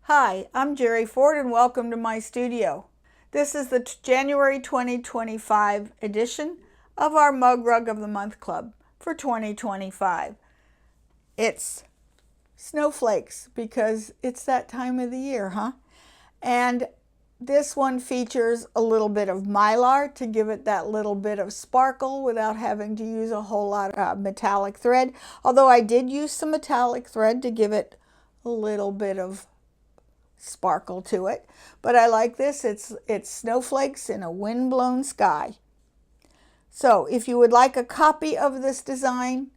Hi, I'm Jerry Ford and welcome to my studio. This is the January 2025 edition of our Mug Rug of the Month Club for 2025. It's snowflakes because it's that time of the year, huh? And this one features a little bit of mylar to give it that little bit of sparkle without having to use a whole lot of metallic thread. Although I did use some metallic thread to give it a little bit of sparkle to it, but I like this. It's snowflakes in a wind-blown sky. So if you would like a copy of this design,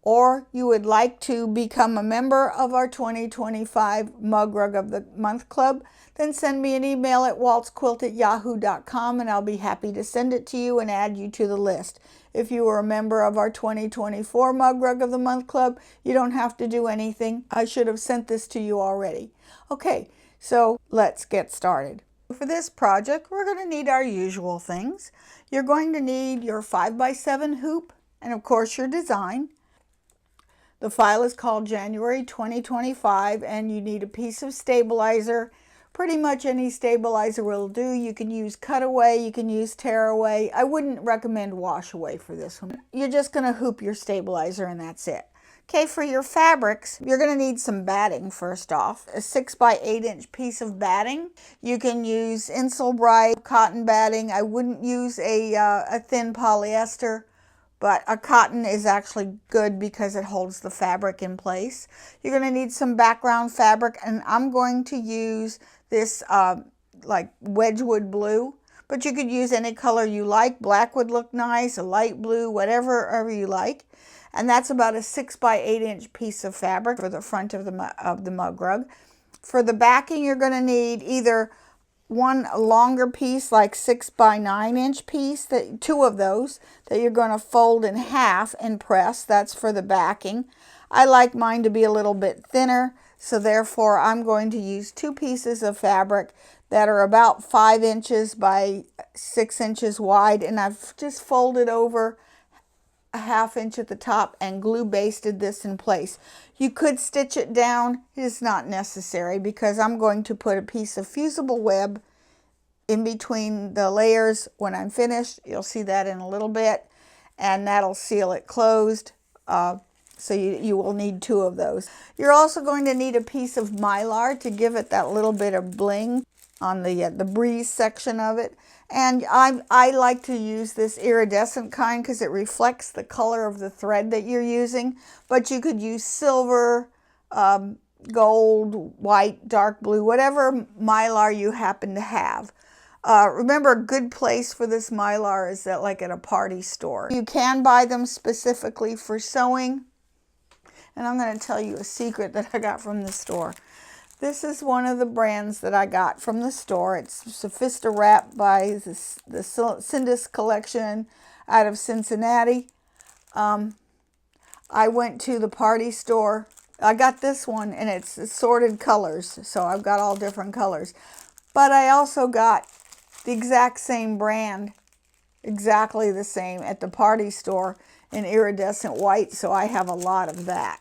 or you would like to become a member of our 2025 Mug Rug of the Month Club, then send me an email at waltzquilt@yahoo.com and I'll be happy to send it to you and add you to the list. If you are a member of our 2024 Mug Rug of the Month Club, you don't have to do anything. I should have sent this to you already. Okay, so let's get started. For this project, we're going to need our usual things. You're going to need your 5x7 hoop and of course your design. The file is called January 2025 and you need a piece of stabilizer. Pretty much any stabilizer will do. You can use cutaway, you can use tearaway. I wouldn't recommend wash away for this one. You're just going to hoop your stabilizer and that's it. Okay, for your fabrics, you're going to need some batting first off. A 6x8" piece of batting. You can use Embroidery cotton batting. I wouldn't use a thin polyester, but a cotton is actually good because it holds the fabric in place. You're going to need some background fabric, and I'm going to use this like Wedgwood blue, but you could use any color you like. Black would look nice, a light blue, whatever you like. And that's about a 6x8" piece of fabric for the front of the mug rug. For the backing, you're going to need either one longer piece, like 6x9" piece, two of those that you're going to fold in half and press. That's for the backing. I like mine to be a little bit thinner, so therefore I'm going to use two pieces of fabric that are about 5 inches by 6 inches wide, and I've just folded over a 1/2 inch at the top and glue basted this in place. You could stitch it down. It is not necessary because I'm going to put a piece of fusible web in between the layers when I'm finished. You'll see that in a little bit, and that'll seal it closed. So you will need two of those. You're also going to need a piece of mylar to give it that little bit of bling on the breeze section of it. And I like to use this iridescent kind because it reflects the color of the thread that you're using. But you could use silver, gold, white, dark blue, whatever mylar you happen to have. Remember, a good place for this mylar is at a party store. You can buy them specifically for sewing. And I'm going to tell you a secret that I got from the store. This is one of the brands that I got from the store. It's Sophista Wrap by the Sindus collection out of Cincinnati. I went to the party store. I got this one and it's assorted colors. So I've got all different colors. But I also got the exact same brand, exactly the same at the party store in iridescent white. So I have a lot of that.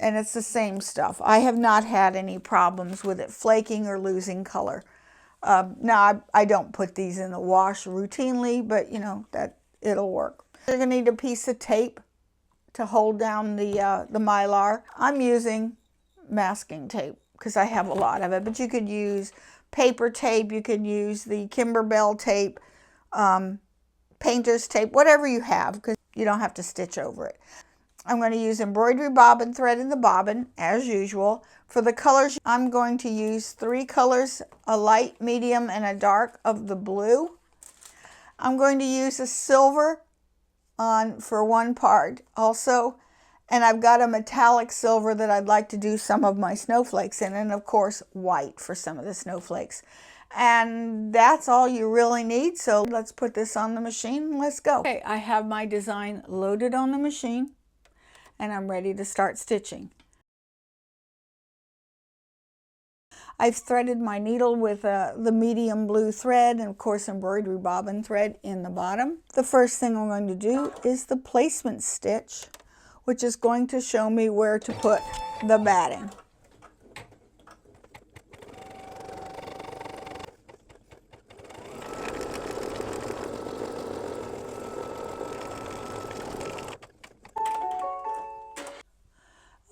And it's the same stuff. I have not had any problems with it flaking or losing color. Now, I don't put these in the wash routinely, but you know, that it'll work. You're going to need a piece of tape to hold down the mylar. I'm using masking tape because I have a lot of it, but you could use paper tape, you could use the Kimberbell tape, painter's tape, whatever you have, because you don't have to stitch over it. I'm going to use embroidery bobbin thread in the bobbin, as usual. For the colors, I'm going to use 3 colors, a light, medium, and a dark of the blue. I'm going to use a silver for one part also, and I've got a metallic silver that I'd like to do some of my snowflakes in, and of course white for some of the snowflakes. And that's all you really need, so let's put this on the machine and let's go. Okay, I have my design loaded on the machine, and I'm ready to start stitching. I've threaded my needle with the medium blue thread and of course embroidery bobbin thread in the bottom. The first thing I'm going to do is the placement stitch, which is going to show me where to put the batting.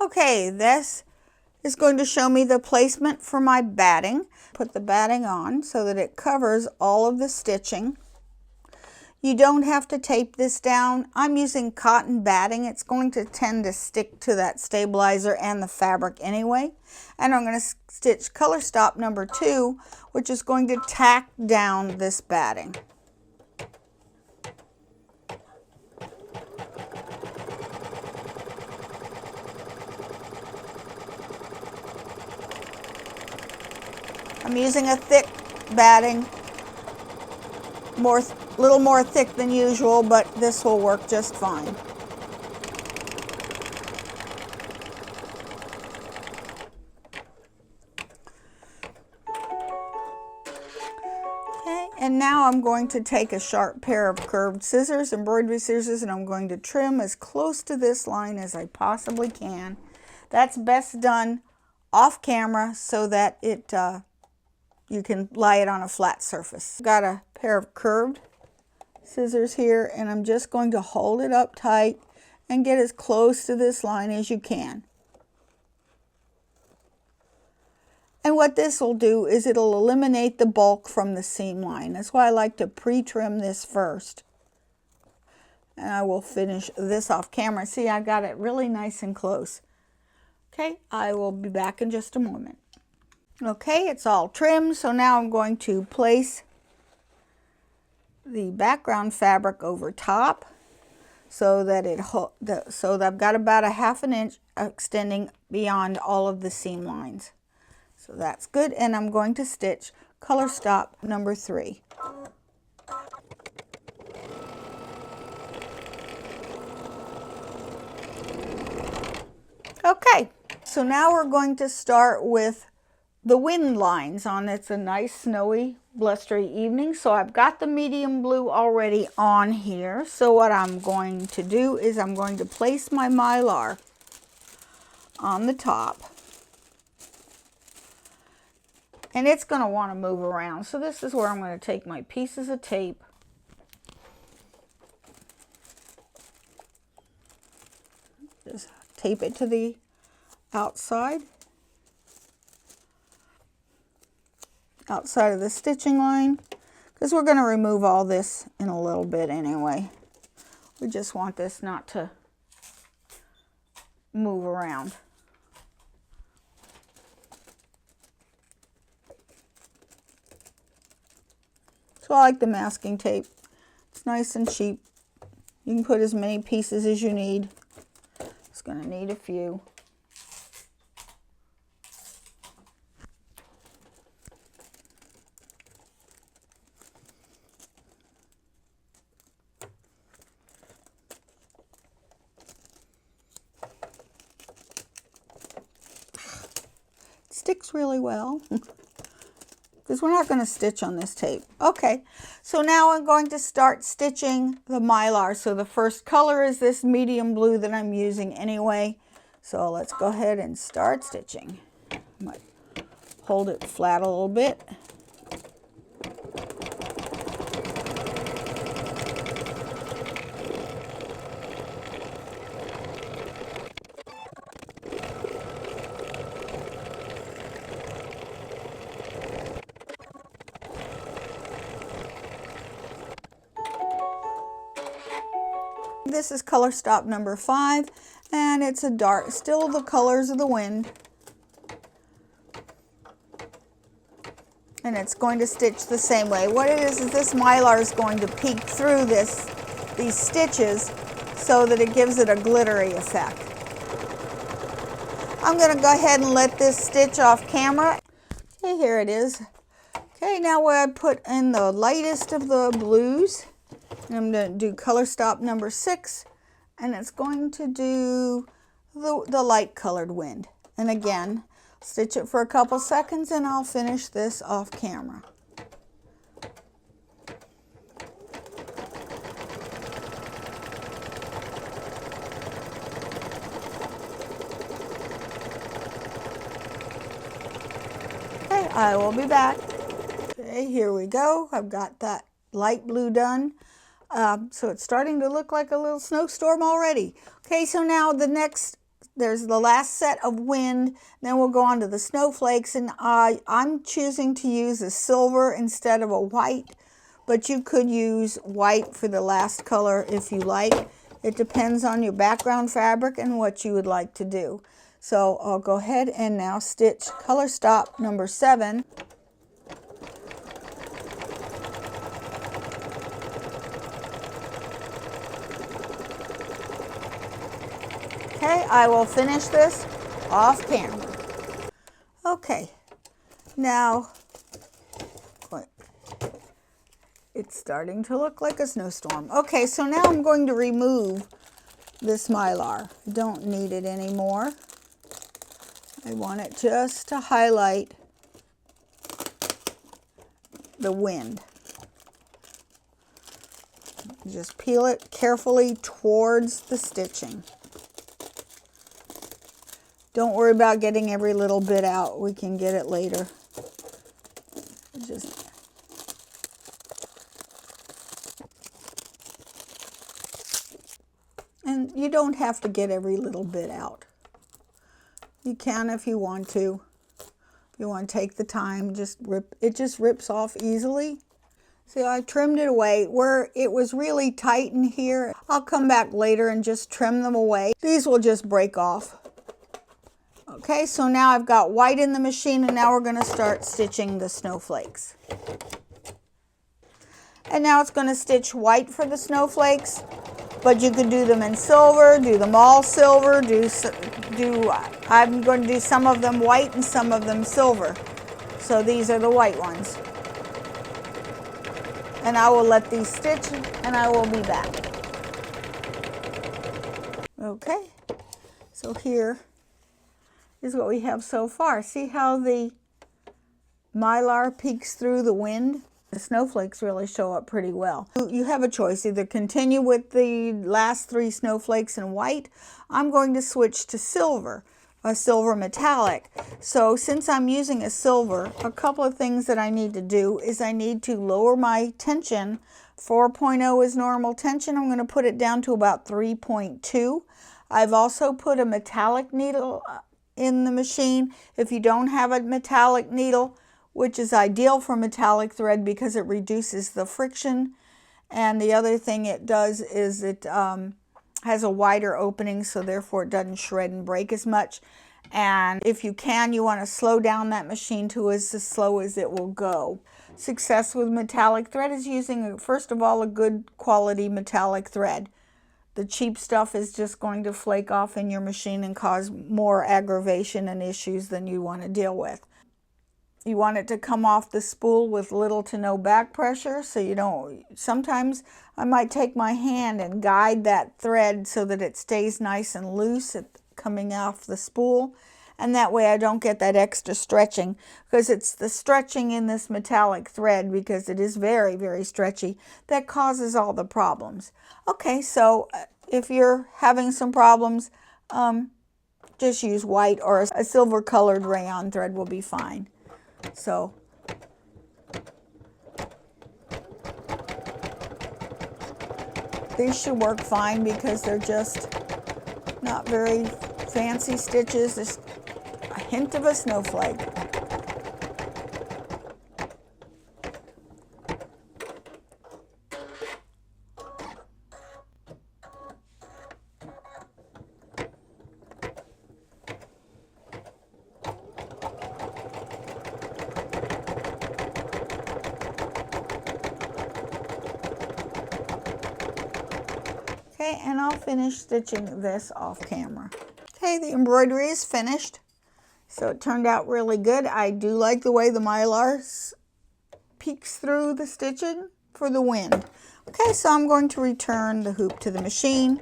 Okay, this is going to show me the placement for my batting. Put the batting on so that it covers all of the stitching. You don't have to tape this down. I'm using cotton batting. It's going to tend to stick to that stabilizer and the fabric anyway. And I'm going to stitch color stop number 2, which is going to tack down this batting. I'm using a thick batting, little more thick than usual, but this will work just fine. Okay, and now I'm going to take a sharp pair of curved scissors, embroidery scissors, and I'm going to trim as close to this line as I possibly can. That's best done off camera so that you can lie it on a flat surface. I've got a pair of curved scissors here, and I'm just going to hold it up tight and get as close to this line as you can. And what this will do is it'll eliminate the bulk from the seam line. That's why I like to pre-trim this first. And I will finish this off camera. See, I got it really nice and close. Okay, I will be back in just a moment. Okay, it's all trimmed, so now I'm going to place the background fabric over top so that I've got about a ½ an inch extending beyond all of the seam lines. So that's good, and I'm going to stitch color stop number 3. Okay, so now we're going to start with the wind lines on. It's a nice snowy, blustery evening, so I've got the medium blue already on here. So what I'm going to do is I'm going to place my mylar on the top, and it's going to want to move around. So this is where I'm going to take my pieces of tape just tape it to the outside of the stitching line, because we're going to remove all this in a little bit anyway. We just want this not to move around. So I like the masking tape. It's nice and cheap. You can put as many pieces as you need. It's going to need a few. Sticks really well because we're not going to stitch on this tape. Okay, so now I'm going to start stitching the mylar. So the first color is this medium blue that I'm using anyway. So let's go ahead and start stitching. I might hold it flat a little bit. This is color stop number 5, and it's a dark, still the colors of the wind. And it's going to stitch the same way. What it is this mylar is going to peek through these stitches so that it gives it a glittery effect. I'm going to go ahead and let this stitch off camera. Okay, here it is. Okay, now where I put in the lightest of the blues, and I'm going to do color stop number 6, and it's going to do the light colored wind. And again, stitch it for a couple seconds and I'll finish this off camera. Okay, I will be back. Okay, here we go. I've got that light blue done. So it's starting to look like a little snowstorm already. Okay, so now the next there's the last set of wind, then we'll go on to the snowflakes, and I'm choosing to use a silver instead of a white, but you could use white for the last color if you like. It depends on your background fabric and what you would like to do. So I'll go ahead and now stitch color stop number 7. Okay, I will finish this off camera. Okay, now it's starting to look like a snowstorm. Okay, so now I'm going to remove this mylar. I don't need it anymore. I want it just to highlight the wind. Just peel it carefully towards the stitching. Don't worry about getting every little bit out. We can get it later. And you don't have to get every little bit out. You can if you want to. If you want to take the time, it just rips off easily. See, I trimmed it away where it was really tight in here. I'll come back later and just trim them away. These will just break off. Okay, so now I've got white in the machine, and now we're going to start stitching the snowflakes. And now it's going to stitch white for the snowflakes, but you could do them in silver, do them all silver, I'm going to do some of them white and some of them silver. So these are the white ones. And I will let these stitch, and I will be back. Okay, so here is what we have so far. See how the mylar peeks through the wind? The snowflakes really show up pretty well. You have a choice, either continue with the last 3 snowflakes in white. I'm going to switch to silver, a silver metallic. So since I'm using a silver, a couple of things that I need to do is I need to lower my tension. 4.0 is normal tension. I'm going to put it down to about 3.2. I've also put a metallic needle in the machine. If you don't have a metallic needle, which is ideal for metallic thread because it reduces the friction, and the other thing it does is it has a wider opening, so therefore it doesn't shred and break as much. And if you can, you want to slow down that machine to as slow as it will go. Success with metallic thread is using, first of all, a good quality metallic thread. The cheap stuff is just going to flake off in your machine and cause more aggravation and issues than you want to deal with. You want it to come off the spool with little to no back pressure, so you don't, sometimes I might take my hand and guide that thread so that it stays nice and loose coming off the spool, and that way I don't get that extra stretching, because it's the stretching in this metallic thread, because it is very, very stretchy, that causes all the problems. Okay, so if you're having some problems, just use white, or a silver colored rayon thread will be fine. So these should work fine because they're just not very fancy stitches, just a hint of a snowflake. Okay, and I'll finish stitching this off camera. Okay, the embroidery is finished. So it turned out really good. I do like the way the mylar peeks through the stitching for the wind. Okay, so I'm going to return the hoop to the machine.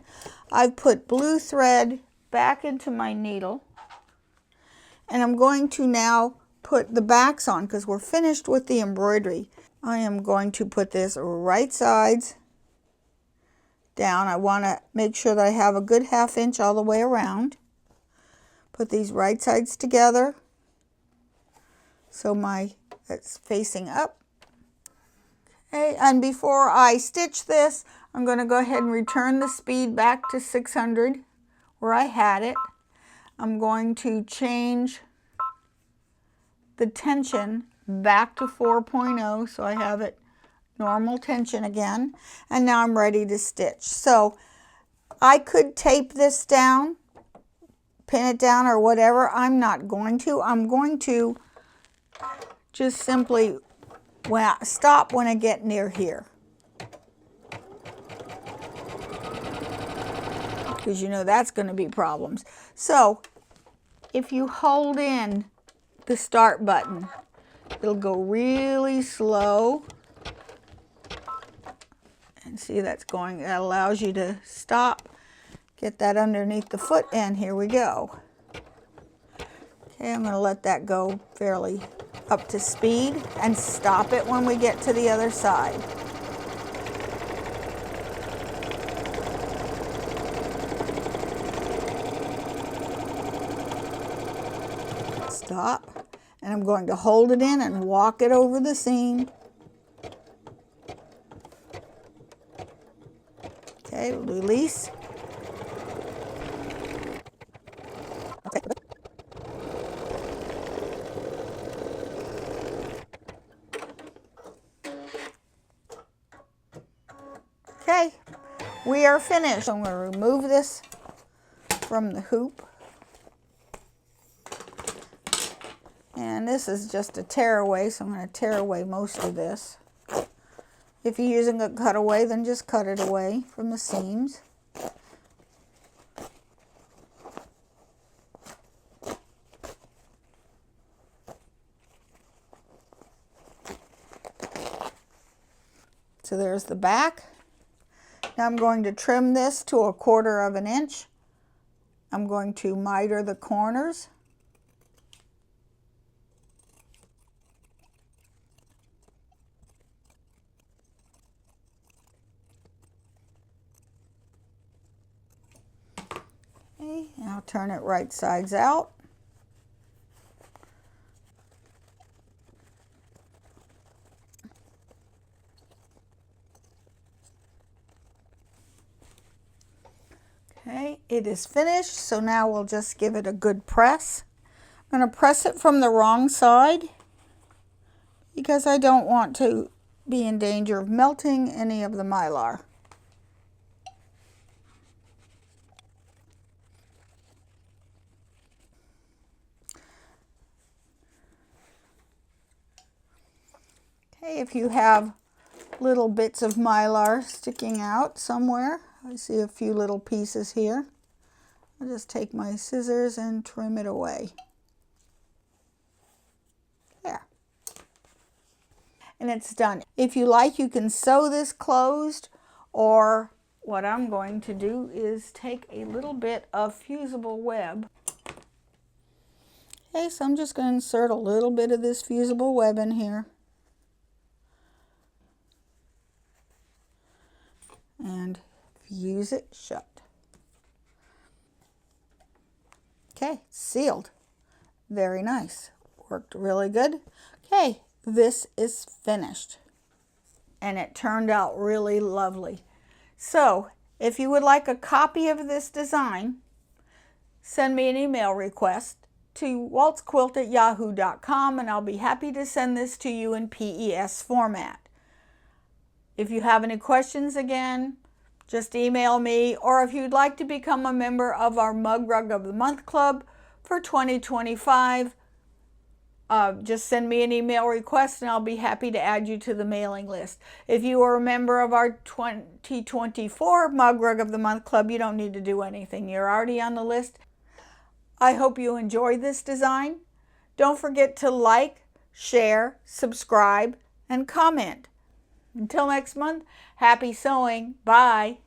I've put blue thread back into my needle. And I'm going to now put the backs on because we're finished with the embroidery. I am going to put this right sides down. I want to make sure that I have a good 1/2 inch all the way around. Put these right sides together so that's facing up. Okay, and before I stitch this, I'm going to go ahead and return the speed back to 600 where I had it. I'm going to change the tension back to 4.0 so I have it normal tension again, and now I'm ready to stitch. So I could tape this down, pin it down or whatever. I'm not going to. I'm going to just simply stop when I get near here, because you know that's going to be problems. So if you hold in the start button, it'll go really slow. And see, that's going, that allows you to stop, get that underneath the foot, and here we go. Okay, I'm going to let that go fairly up to speed and stop it when we get to the other side. Stop, and I'm going to hold it in and walk it over the seam. Okay, release. Okay, we are finished. I'm going to remove this from the hoop. And this is just a tear away, so I'm going to tear away most of this. If you're using a cutaway, then just cut it away from the seams. So there's the back. Now I'm going to trim this to 1/4 inch. I'm going to miter the corners. Okay, now turn it right sides out. Okay, it is finished, so now we'll just give it a good press. I'm going to press it from the wrong side because I don't want to be in danger of melting any of the mylar. Okay, if you have little bits of mylar sticking out somewhere, I see a few little pieces here. I'll just take my scissors and trim it away. There. And it's done. If you like, you can sew this closed, or what I'm going to do is take a little bit of fusible web. Okay, so I'm just going to insert a little bit of this fusible web in here. And fuse it shut. Okay, sealed. Very nice. Worked really good. Okay, this is finished. And it turned out really lovely. So, if you would like a copy of this design, send me an email request to waltzquilt@yahoo.com, and I'll be happy to send this to you in PES format. If you have any questions, again, just email me, or if you'd like to become a member of our Mug Rug of the Month Club for 2025, just send me an email request and I'll be happy to add you to the mailing list. If you are a member of our 2024 Mug Rug of the Month Club, you don't need to do anything. You're already on the list. I hope you enjoyed this design. Don't forget to like, share, subscribe, and comment. Until next month, happy sewing. Bye.